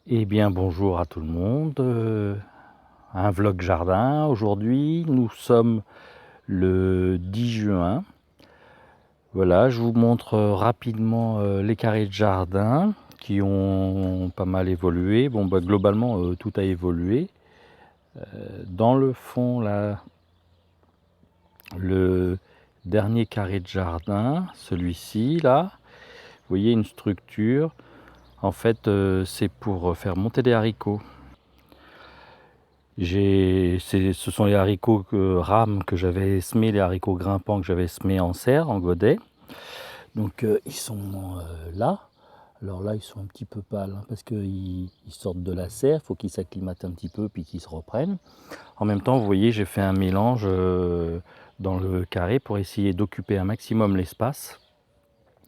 Eh bien bonjour à tout le monde, un vlog jardin. Aujourd'hui nous sommes le 10 juin. Voilà, je vous montre rapidement les carrés de jardin qui ont pas mal évolué. Bon bah globalement tout a évolué. Dans le fond là, le dernier carré de jardin, celui-ci là, vous voyez une structure. En fait c'est pour faire monter des haricots. Ce sont les haricots rames que j'avais semés, les haricots grimpants que j'avais semés en serre, en godet. Donc ils sont là. Alors là, ils sont un petit peu pâles hein, parce qu'ils sortent de la serre, il faut qu'ils s'acclimatent un petit peu puis qu'ils se reprennent. En même temps, vous voyez, j'ai fait un mélange dans le carré pour essayer d'occuper un maximum l'espace.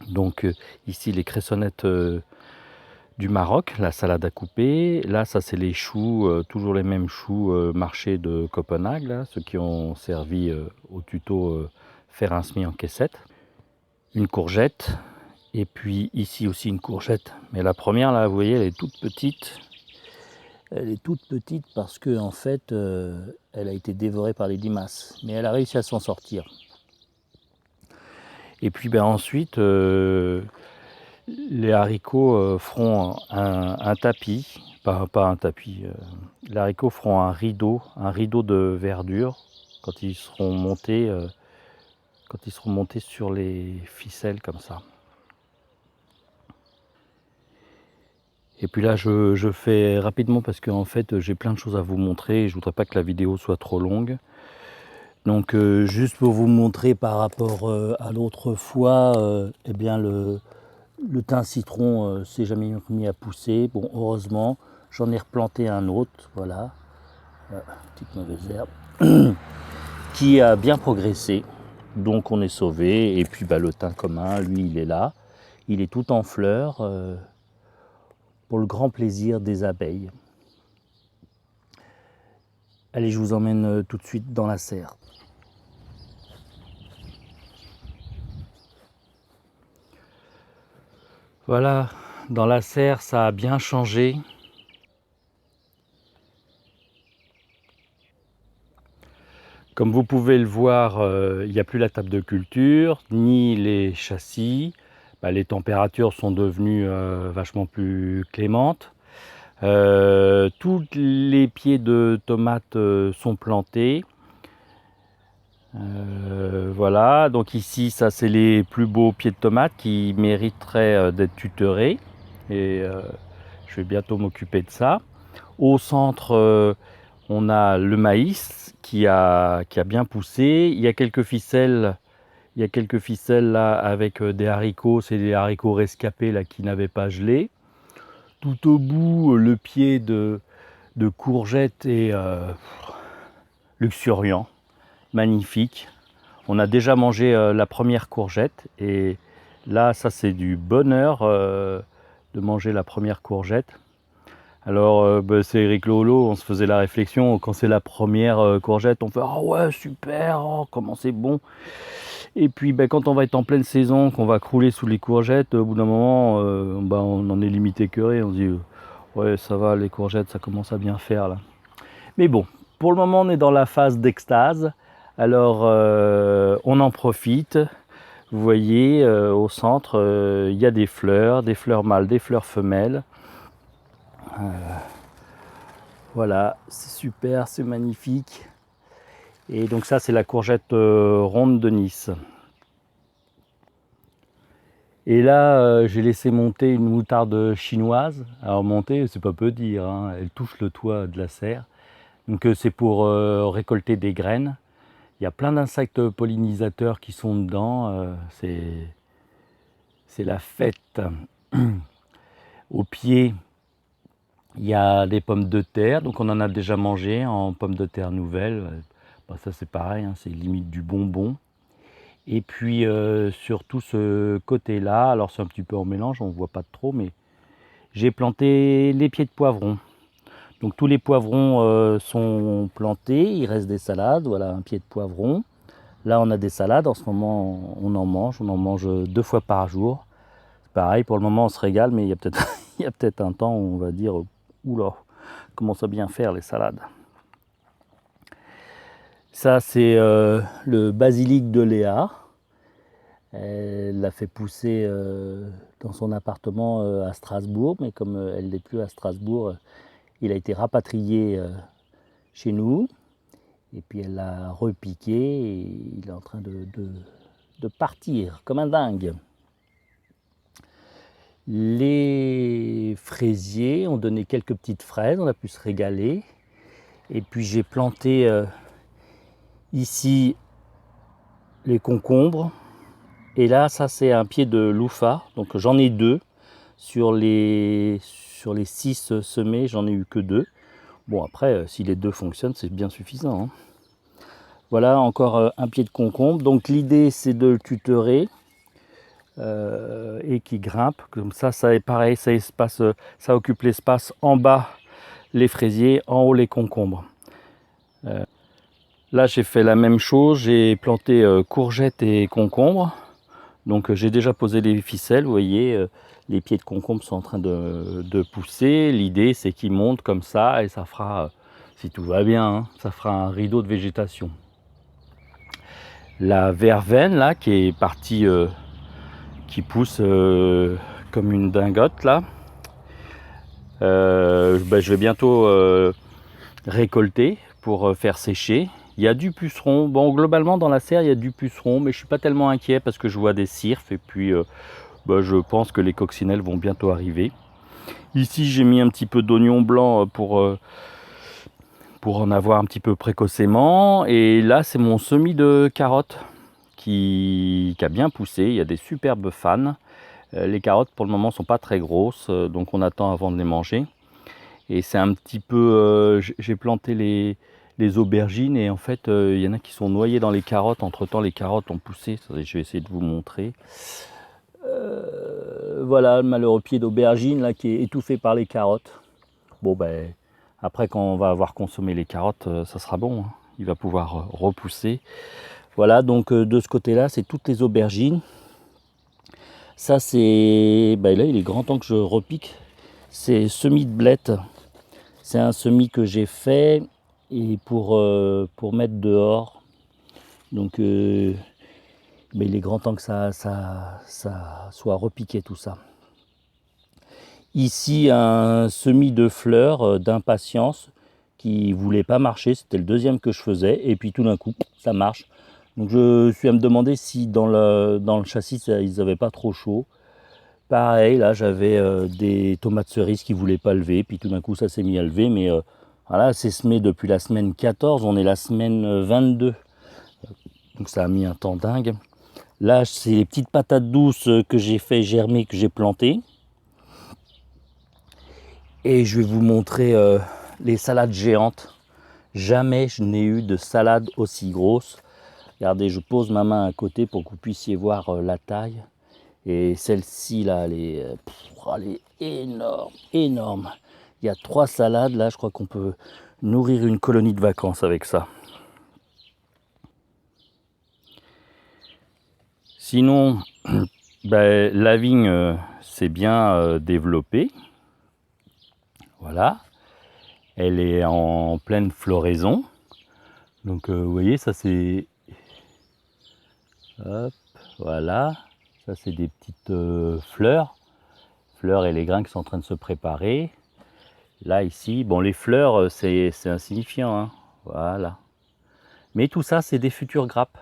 Donc ici, les cressonnettes du Maroc, la salade à couper. Là, ça c'est les choux, toujours les mêmes choux marchés de Copenhague, là, ceux qui ont servi au tuto faire un semis en caissette. Une courgette, et puis ici aussi une courgette. Mais la première, là, vous voyez, elle est toute petite. Elle est toute petite parce que en fait, elle a été dévorée par les limaces. Mais elle a réussi à s'en sortir. Et puis ben, ensuite, les haricots feront un tapis, pas un tapis, les haricots feront un rideau de verdure quand ils seront montés sur les ficelles comme ça. Et puis là je fais rapidement parce que en fait j'ai plein de choses à vous montrer et je voudrais pas que la vidéo soit trop longue. Donc juste pour vous montrer par rapport à l'autre fois, eh bien le thym citron s'est jamais mis à pousser. Bon, heureusement, j'en ai replanté un autre, voilà, petite mauvaise herbe, qui a bien progressé. Donc on est sauvé. Et puis bah, le thym commun, lui, il est là. Il est tout en fleurs pour le grand plaisir des abeilles. Allez, je vous emmène tout de suite dans la serre. Voilà, dans la serre, ça a bien changé. Comme vous pouvez le voir, il n'y a plus la table de culture, ni les châssis. Bah, les températures sont devenues vachement plus clémentes. Tous les pieds de tomates sont plantés. Voilà, donc ici, ça c'est les plus beaux pieds de tomates qui mériteraient d'être tutorés. Et je vais bientôt m'occuper de ça. Au centre, on a le maïs qui a bien poussé. Il y a quelques ficelles là avec des haricots. C'est des haricots rescapés là qui n'avaient pas gelé. Tout au bout, le pied de courgette est luxuriant, magnifique. On a déjà mangé la première courgette et là, ça c'est du bonheur de manger la première courgette. Alors, bah, c'est Eric Lolo, on se faisait la réflexion, quand c'est la première courgette, on fait « Ah ouais, super, oh, comment c'est bon !» Et puis, bah, quand on va être en pleine saison, qu'on va crouler sous les courgettes, au bout d'un moment, bah, on en est limite écœuré, on se dit « Ouais, ça va, les courgettes, ça commence à bien faire, là. » Mais bon, pour le moment, on est dans la phase d'extase, alors on en profite. Vous voyez, au centre, il y a des fleurs mâles, des fleurs femelles. Voilà, c'est super, c'est magnifique. Et donc ça, c'est la courgette ronde de Nice. Et là, j'ai laissé monter une moutarde chinoise. Alors monter, c'est pas peu dire, hein, elle touche le toit de la serre. Donc c'est pour récolter des graines. Il y a plein d'insectes pollinisateurs qui sont dedans. C'est la fête. Au pied, il y a des pommes de terre, donc on en a déjà mangé en pommes de terre nouvelles. Bah, ça c'est pareil, hein, c'est limite du bonbon. Et puis sur tout ce côté-là, alors c'est un petit peu en mélange, on ne voit pas trop, mais j'ai planté les pieds de poivrons. Donc tous les poivrons sont plantés, il reste des salades, voilà un pied de poivron. Là on a des salades, en ce moment on en mange 2 fois par jour. C'est pareil, pour le moment on se régale, mais il y a peut-être il y a peut-être un temps où on va dire Oula, commence à bien faire les salades. Ça, c'est le basilic de Léa. Elle l'a fait pousser dans son appartement à Strasbourg, mais comme elle n'est plus à Strasbourg, il a été rapatrié chez nous. Et puis elle l'a repiqué et il est en train de partir comme un dingue. Les fraisiers ont donné quelques petites fraises, on a pu se régaler. Et puis j'ai planté ici les concombres. Et là, ça c'est un pied de louffa, donc j'en ai 2. Sur les 6 semés, j'en ai eu que 2. Bon après, si les 2 fonctionnent, c'est bien suffisant. Hein. Voilà, encore un pied de concombre. Donc l'idée c'est de le tutorer et qui grimpe. Comme ça est pareil, ça occupe l'espace en bas les fraisiers, en haut les concombres. Là j'ai fait la même chose, j'ai planté courgettes et concombres. Donc j'ai déjà posé les ficelles, vous voyez, les pieds de concombre sont en train de pousser. L'idée c'est qu'ils montent comme ça et ça fera, si tout va bien, hein, ça fera un rideau de végétation. La verveine là qui est partie, qui pousse comme une dingote là, je vais bientôt récolter pour faire sécher. Il y a du puceron. Bon, globalement dans la serre il y a du puceron, mais je suis pas tellement inquiet parce que je vois des cirfes et puis je pense que les coccinelles vont bientôt arriver. Ici j'ai mis un petit peu d'oignon blanc pour en avoir un petit peu précocement. Et là c'est mon semis de carottes qui a bien poussé. Il y a des superbes fans. Les carottes pour le moment sont pas très grosses, donc on attend avant de les manger. Et c'est un petit peu, j'ai planté les aubergines et en fait il y en a qui sont noyées dans les carottes. Entre temps les carottes ont poussé. Je vais essayer de vous montrer. Voilà le malheureux pied d'aubergine là qui est étouffé par les carottes. Bon ben après quand on va avoir consommé les carottes, ça sera bon, hein. Il va pouvoir repousser. Voilà, donc de ce côté là c'est toutes les aubergines. Ça c'est, là il est grand temps que je repique. C'est semis de blettes. C'est un semis que j'ai fait et pour mettre dehors. Donc il est grand temps que ça soit repiqué tout ça. Ici un semis de fleurs d'impatience qui ne voulait pas marcher, c'était le deuxième que je faisais et puis tout d'un coup ça marche. Donc je suis à me demander si dans le châssis ils n'avaient pas trop chaud. Pareil là j'avais des tomates cerises qui ne voulaient pas lever, puis tout d'un coup ça s'est mis à lever, mais voilà, c'est semé depuis la semaine 14, on est la semaine 22. Donc ça a mis un temps dingue. Là c'est les petites patates douces que j'ai fait germer, que j'ai plantées. Et je vais vous montrer les salades géantes. Jamais je n'ai eu de salade aussi grosse. Regardez, je pose ma main à côté pour que vous puissiez voir la taille. Et celle-ci là, elle est énorme, énorme. Il y a 3 salades là, je crois qu'on peut nourrir une colonie de vacances avec ça. Sinon, la vigne s'est bien développée. Voilà, elle est en pleine floraison. Donc vous voyez, ça c'est... Hop, voilà. Ça c'est des petites fleurs. Fleurs et les grains qui sont en train de se préparer. Là ici, bon les fleurs c'est insignifiant, hein. Voilà. Mais tout ça c'est des futures grappes.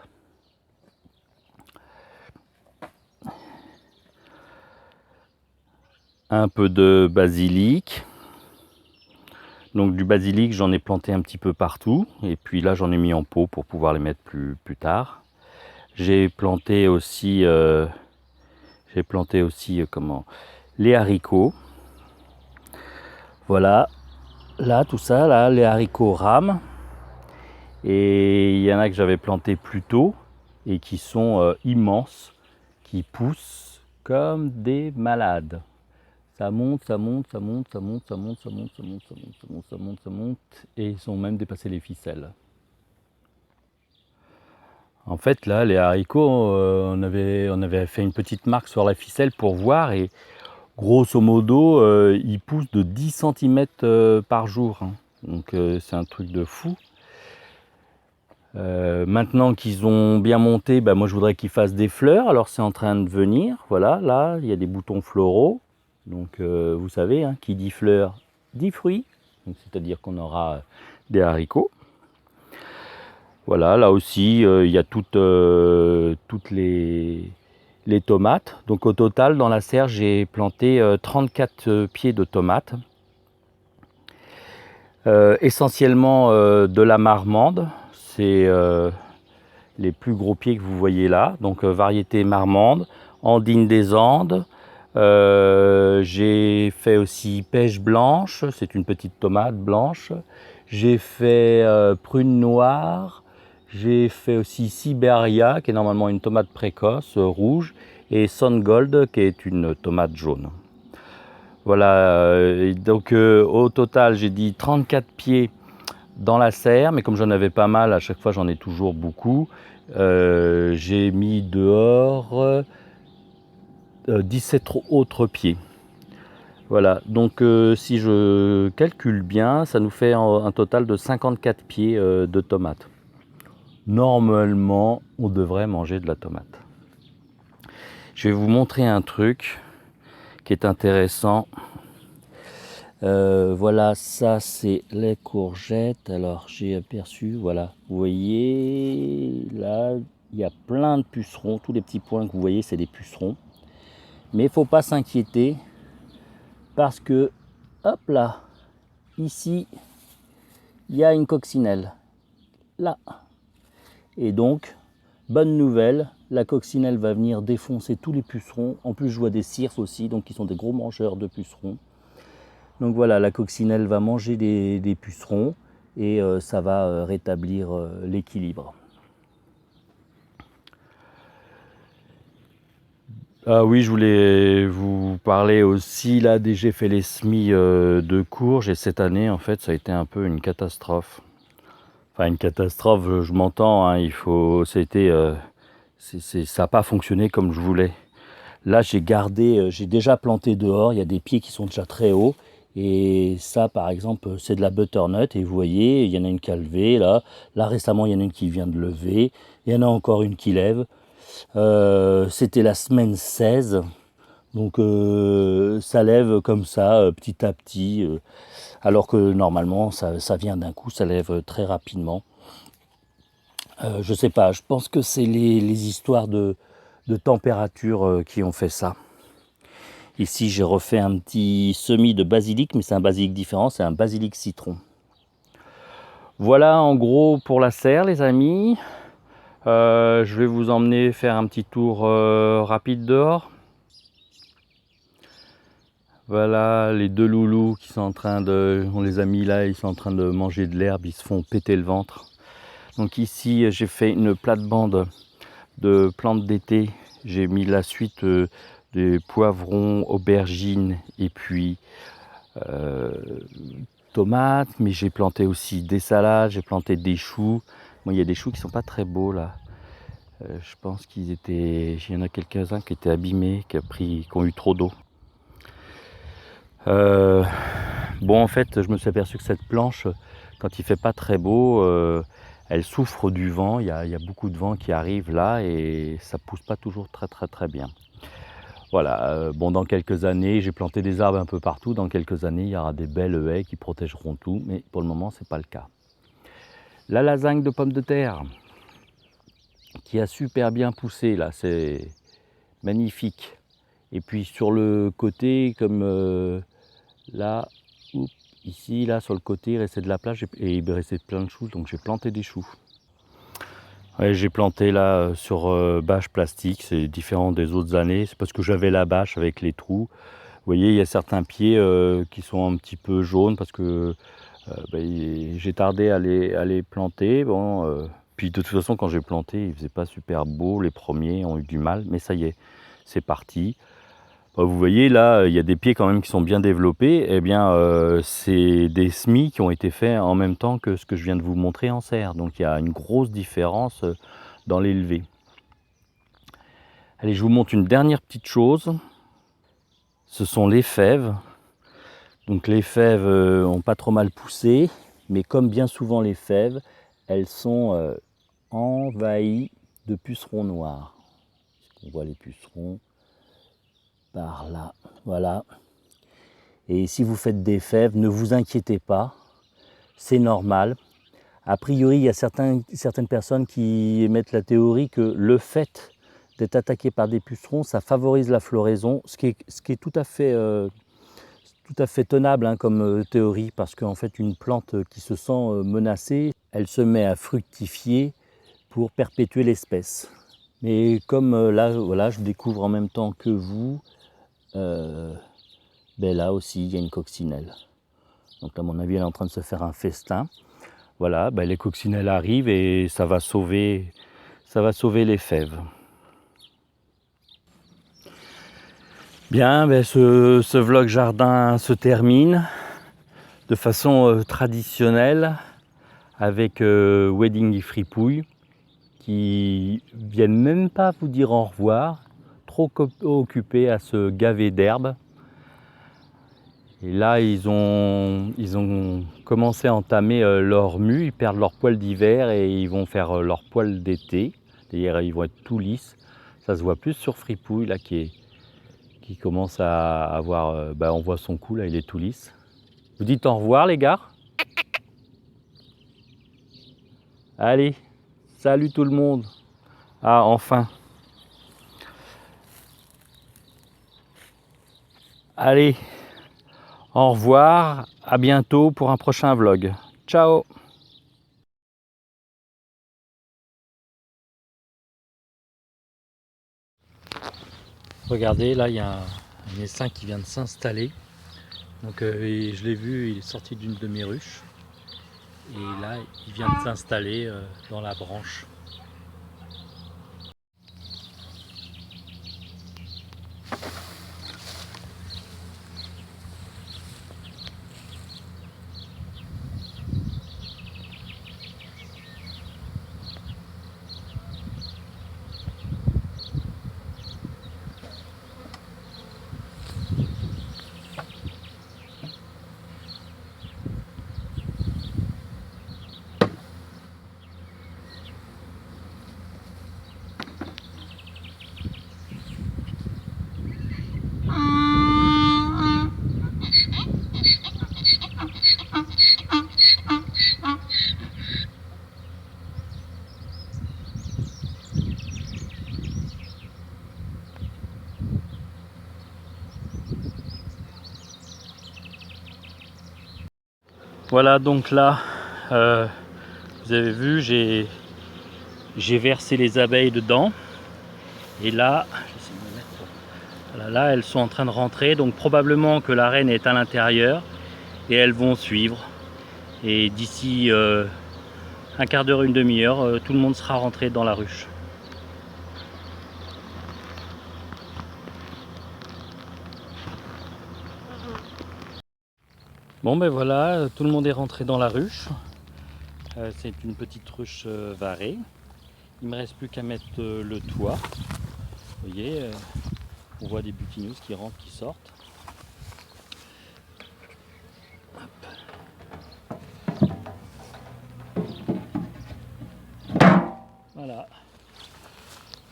Un peu de basilic. Donc du basilic, j'en ai planté un petit peu partout. Et puis là, j'en ai mis en pot pour pouvoir les mettre plus tard. J'ai planté aussi, les haricots. Voilà. Là, tout ça, là, les haricots rames. Et il y en a que j'avais planté plus tôt et qui sont immenses, qui poussent comme des malades. Ça monte, ça monte, ça monte, ça monte, ça monte, ça monte, ça monte, ça monte, ça monte, ça monte, ça monte, et ils ont même dépassé les ficelles. En fait, là, les haricots, on avait fait une petite marque sur la ficelle pour voir, et grosso modo, ils poussent de 10 cm par jour, hein. Donc c'est un truc de fou. Maintenant qu'ils ont bien monté, moi je voudrais qu'ils fassent des fleurs. Alors c'est en train de venir. Voilà, là il y a des boutons floraux. Donc vous savez, hein, qui dit fleurs dit fruits. C'est-à-dire qu'on aura des haricots. Voilà, là aussi il y a toutes les tomates. Donc au total dans la serre j'ai planté 34 pieds de tomates. Essentiellement de la marmande. C'est les plus gros pieds que vous voyez là, donc variété marmande, andine des Andes. J'ai fait aussi pêche blanche, c'est une petite tomate blanche. J'ai fait prune noire. J'ai fait aussi Siberia, qui est normalement une tomate précoce rouge, et Sun Gold, qui est une tomate jaune. Voilà, donc au total j'ai dit 34 pieds dans la serre, mais comme j'en avais pas mal, à chaque fois j'en ai toujours beaucoup. J'ai mis dehors 17 autres pieds. Voilà, donc si je calcule bien, ça nous fait un total de 54 pieds de tomates. Normalement, on devrait manger de la tomate. Je vais vous montrer un truc qui est intéressant. Voilà, ça c'est les courgettes. Alors j'ai aperçu, voilà, vous voyez là, il y a plein de pucerons. Tous les petits points que vous voyez, c'est des pucerons. Mais il ne faut pas s'inquiéter parce que, hop là, ici, il y a une coccinelle. Là. Et donc, bonne nouvelle, la coccinelle va venir défoncer tous les pucerons. En plus, je vois des circes aussi, donc qui sont des gros mangeurs de pucerons. Donc voilà, la coccinelle va manger des pucerons et ça va rétablir l'équilibre. Ah oui, je voulais vous parler aussi là j'ai fait les semis de courge et cette année en fait ça a été un peu une catastrophe. Enfin une catastrophe, je m'entends, hein, ça n'a pas fonctionné comme je voulais. Là j'ai déjà planté dehors, il y a des pieds qui sont déjà très hauts. Et ça par exemple c'est de la butternut et vous voyez il y en a une qui a levé là récemment il y en a une qui vient de lever, il y en a encore une qui lève. C'était la semaine 16, donc ça lève comme ça petit à petit, alors que normalement ça vient d'un coup, ça lève très rapidement. Je sais pas, je pense que c'est les histoires de température qui ont fait ça. Ici j'ai refait un petit semis de basilic, mais c'est un basilic différent, c'est un basilic citron. Voilà en gros pour la serre les amis. Je vais vous emmener faire un petit tour rapide dehors. Voilà les deux loulous qui sont en train on les a mis là, ils sont en train de manger de l'herbe, ils se font péter le ventre. Donc ici j'ai fait une plate-bande de plantes d'été. J'ai mis la suite des poivrons, aubergines et puis tomates, mais j'ai planté aussi des salades, j'ai planté des choux. Bon, il y a des choux qui sont pas très beaux là. Je pense il y en a quelques-uns qui étaient abîmés, qui ont eu trop d'eau. Bon en fait je me suis aperçu que cette planche, quand il fait pas très beau, elle souffre du vent. Il y a beaucoup de vent qui arrive là et ça pousse pas toujours très bien. Voilà, bon dans quelques années, j'ai planté des arbres un peu partout, dans quelques années il y aura des belles haies qui protégeront tout, mais pour le moment c'est pas le cas. La lasagne de pommes de terre qui a super bien poussé là, c'est magnifique. Et puis sur le côté, comme là, ici, là, sur le côté, il restait de la place et il restait plein de choux, donc j'ai planté des choux. Ouais, j'ai planté là sur bâche plastique, c'est différent des autres années, c'est parce que j'avais la bâche avec les trous. Vous voyez, il y a certains pieds qui sont un petit peu jaunes parce que j'ai tardé à les planter. Bon, puis de toute façon, quand j'ai planté, il faisait pas super beau, les premiers ont eu du mal, mais ça y est, c'est parti. Vous voyez là, il y a des pieds quand même qui sont bien développés. Eh bien, c'est des semis qui ont été faits en même temps que ce que je viens de vous montrer en serre. Donc il y a une grosse différence dans l'élevé. Allez, je vous montre une dernière petite chose. ce sont les fèves. Donc les fèves ont pas trop mal poussé, mais comme bien souvent les fèves, elles sont envahies de pucerons noirs. On voit les pucerons par là, voilà. Et si vous faites des fèves, ne vous inquiétez pas, c'est normal. A priori, il y a certaines personnes qui émettent la théorie que le fait d'être attaqué par des pucerons, ça favorise la floraison, ce qui est tout à fait tenable hein, comme théorie, parce qu'en fait, une plante qui se sent menacée, elle se met à fructifier pour perpétuer l'espèce. Mais comme là, voilà, je découvre en même temps que vous, ben là aussi, il y a une coccinelle. Donc à mon avis, elle est en train de se faire un festin. Voilà, ben les coccinelles arrivent et ça va sauver les fèves. Bien, ben ce vlog jardin se termine de façon traditionnelle avec Wedding et Fripouille qui viennent même pas vous dire au revoir, trop occupés à se gaver d'herbe. Et là, ils ont commencé à entamer leur mue, ils perdent leur poil d'hiver et ils vont faire leur poil d'été. D'ailleurs, ils vont être tout lisses. Ça se voit plus sur Fripouille, là, qui commence à avoir... on voit son cou, là, il est tout lisse. Vous dites au revoir, les gars? Allez, salut tout le monde. Ah, enfin. Allez, au revoir, à bientôt pour un prochain vlog. Ciao! Regardez, là il y a un essaim qui vient de s'installer. Donc je l'ai vu, il est sorti d'une de mes ruches. Et là, il vient de s'installer dans la branche. Voilà, donc là, vous avez vu, j'ai versé les abeilles dedans. Et là, voilà, là, elles sont en train de rentrer. Donc probablement que la reine est à l'intérieur. Et elles vont suivre. Et d'ici un quart d'heure, une demi-heure, tout le monde sera rentré dans la ruche. Bon ben voilà, tout le monde est rentré dans la ruche. C'est une petite ruche varée. Il ne me reste plus qu'à mettre le toit. Vous voyez, on voit des butineuses qui rentrent, qui sortent. Voilà.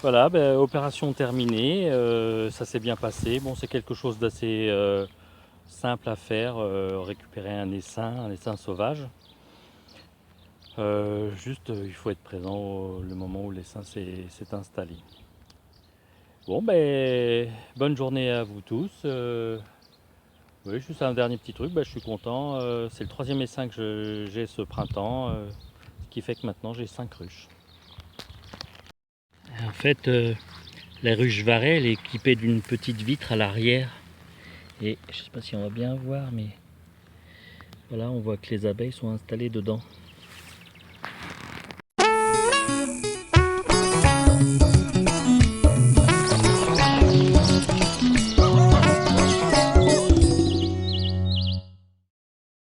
Voilà, ben, opération terminée. Ça s'est bien passé. Bon, c'est quelque chose d'assez simple à faire, récupérer un essaim sauvage. Juste, il faut être présent le moment où l'essaim s'est installé. Bon, ben, bonne journée à vous tous. Oui, juste un dernier petit truc, ben, je suis content. C'est le 3e essaim que j'ai ce printemps, ce qui fait que maintenant j'ai 5 ruches. En fait, la ruche varée, elle est équipée d'une petite vitre à l'arrière. Et je ne sais pas si on va bien voir, mais voilà, on voit que les abeilles sont installées dedans.